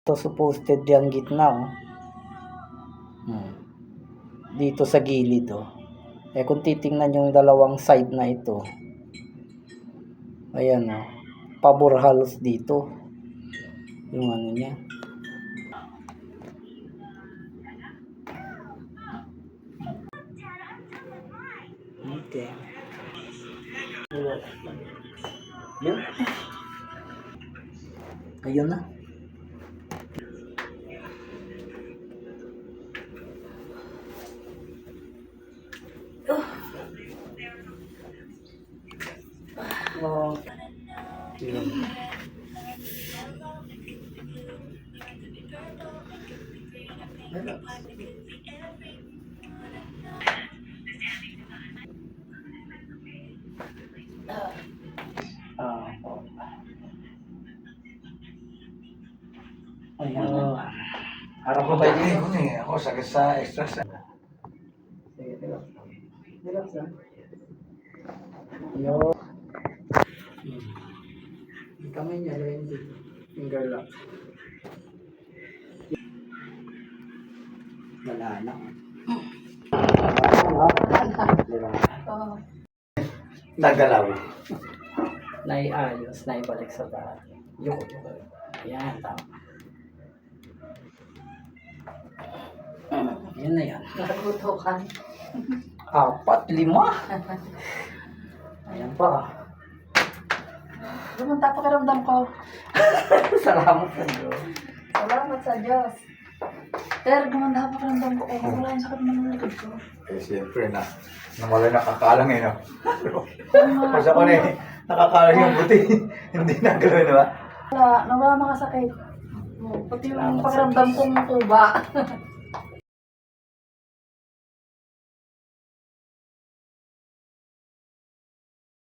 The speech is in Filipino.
Ito supposed yung gitna, oh. Dito sa gilid, oh. Kung titingnan yung dalawang side na ito, ayan, oh. Pabor halos dito. Yung ano niya. Okay. Yun. Ayun na. Oh. Yun. Ayan. Harap ko ba yun? Ako sakit sa extra sa... Sige, relax lang. Yun. Yung kamay niya, lagay dito. Finger lock. Wala na. Nagalaw. Naiayos, naibalik sa dati. Yuko. Ayan, tama. Yan na yan. Nagutukan. 4, 5. Ayan pa. Lumanta pakiramdam ko. Salamat sa Diyos. Salamat sa Diyos. Pero gumanda pakiramdam ko. Wala yung sakit ng likod ko. Eh, siyempre na. Namala nakakalang eh, no? Kasi ako na eh, nakakalang yung buti. Hindi nagalaw, di ba? Nawala mga sakit. Pati yung pakiramdam kong tuba.